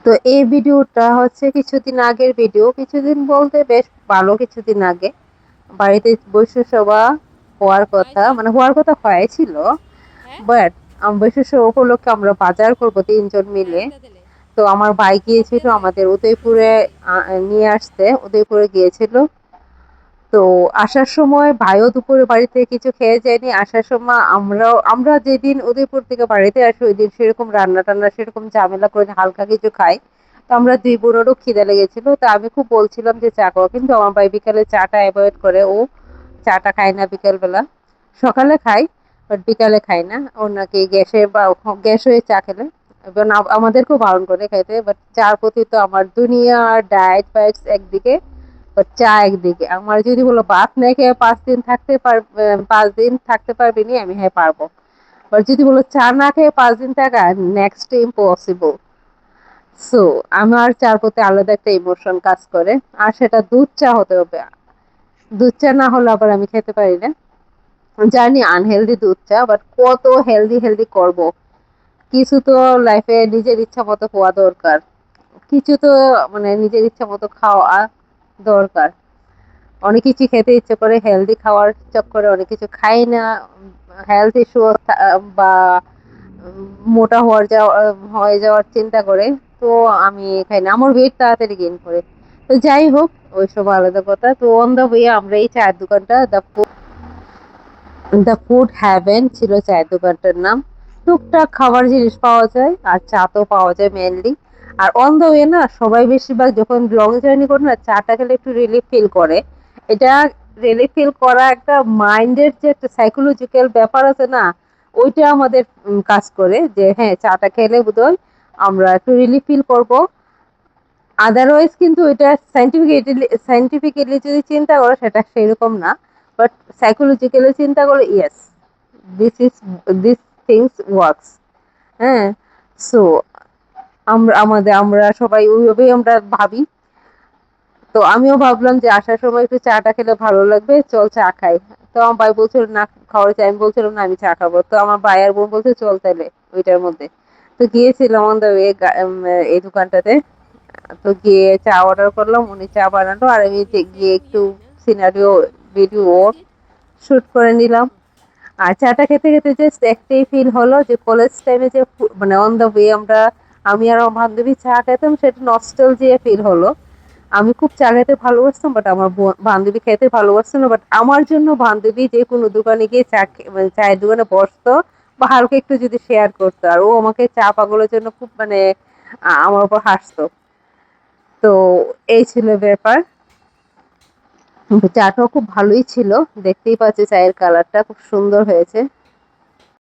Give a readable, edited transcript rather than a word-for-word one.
তো এই ভিডিওটা হচ্ছে কিছুদিন আগের ভিডিও, কিছুদিন বলতে বেশ ভালো কিছুদিন আগে। বাড়িতে বৈশ্য সভা হওয়ার কথা, আচ্ছা। মানে হওয়ার কথা হয়েছিল, হ্যাঁ। বাট বৈশ্য সভা উপলক্ষে আমরা বাজার করবো ৩ জন হ্যাঁ মিলে। এটা দিলে তো আমার ভাই গিয়েছিল কপিয়াতে আমাদের উদয়পুরে, খুলছিলি। নিয়ে আসতে, উদয়পুরে গিয়েছিল। তো আসার সময় ভাইও দুপুরে বাড়ি থেকে কিছু খেয়ে যায়নি। আসার সময় আমরা যেদিন উদয়পুর থেকে বাড়িতে আসি ওই দিন সেরকম রান্না টান্না সেরকম ঝামেলা করে হালকা কিছু খাই। তো আমরা দুই বোনেরও খিদে লেগেছিল, তো আমি খুব বলছিলাম যে চা খাবো, কিন্তু আমার ভাই বিকালে চাটা অ্যাভয়েড করে। ও চাটা খায় না বিকেল বেলা, সকালে খাই বাট বিকালে খাই না। ওর নাকি গ্যাসে বা গ্যাস হয়ে চা খেলে, এবং আমাদেরকেও বারণ করে খাইতে। বাট চার প্রতি তো আমার দুনিয়া, ডায়েট ফাইট একদিকে, চা একদিকে। আমার যদি বলো ভাত না খেয়ে 5 দিন থাকতে পার, 5 দিন থাকতে পারবি নি, আমি হ্যাঁ পারবো। আর যদি বলো চা না খেয়ে 5 দিন থাকা, নেক্সট ইম্পসিবল। সো আমার চার প্রতি আলাদা একটা ইমোশন কাজ করে। আর সেটা দুধ চা হতে হবে। দুধ চা না হলে আবার আমি খেতে পারি না। জানি আনহেলদি দুধ চা, বাট কত হেলদি হেলদি করব। কিছু তো লাইফে নিজের ইচ্ছা মতো হওয়া দরকার, কিছু তো মানে নিজের ইচ্ছা মতো খাওয়া দরকার। অনেক কিছু খেতে ইচ্ছে করে, হেলদি খাওয়ার চক্করে অনেক কিছু খাই না। হেলথ ইস্যু বা মোটা হয়ে যাওয়ার চিন্তা করে। তো আমি খাই না, আমার ওয়েট তাড়াতাড়ি গেইন করে। তো যাই হোক, ওইসব আলাদা কথা। তো অন দা ওয়ে আমরা এই চায়ের দোকানটা, দ্য ফুড হ্যাভেন ছিল চায়ের দোকানটার নাম। টুকটাক খাবার জিনিস পাওয়া যায় আর চা তো পাওয়া যায় মেনলি। আর অন দ্য ওয়ে না, সবাই বেশিরভাগ যখন লং জার্নি করে না, চাটা খেলে একটু রিলিফ ফিল করে। এটা রিলিফ ফিল করা একটা মাইন্ডের যে একটা সাইকোলজিক্যাল ব্যাপার আছে না, ওইটা আমাদের কাজ করে যে হ্যাঁ চাটা খেলে বোধহয় আমরা একটু রিলিফ ফিল করব। আদারওয়াইজ কিন্তু এটা সাইন্টিফিক্যালি যদি চিন্তা করো সেটা সেরকম না। বাট সাইকোলজিক্যালি চিন্তা করলে yes, this is this things works. হ্যাঁ। সো আমরা সবাই ওইভাবেই আমরা ভাবি। তো আমিও ভাবলাম যে আসার সময় একটু চাটা খেলে ভালো লাগবে, চল চা খাই। তো আমার ভাই বলছিল না খাওয়ার চাই, আমি বলছিলাম না আমি চা খাবো। তো আমার ভাই আর বোন বলছে চল তাহলে ওইটার মধ্যে। তো গিয়েছিলাম অন দ্য ওয়ে এই দোকানটাতে। তো গিয়ে চা অর্ডার করলাম, উনি চা বানালো আর আমি গিয়ে রিসেন্টলি একটু আই না। Scenario video what it. Shoot করে নিলাম। আর চাটা খেতে খেতে জাস্ট একটাই ফিল হলো যে কলেজ টাইমে যে মানে অন দ্য ওয়ে আমি আর আমার বান্ধবী চা খেতাম, সেটা নস্টালজিয়া ফিল হলো। আমি খুব চা খেতে ভালোবাসতাম, বাট আমার বান্ধবী খেতে ভালোবাসতো না। বাট আমার জন্য বান্ধবী যে কোনো দোকানে গিয়ে মানে চায়ের দোকানে বসতো বা হালকা একটু যদি শেয়ার করতো, আর ও আমাকে চা পাগলের জন্য খুব মানে আমার উপর হাসতো। তো এই ছিল ব্যাপার। চাটাও খুব ভালোই ছিল, দেখতেই পাচ্ছি চায়ের কালারটা খুব সুন্দর হয়েছে।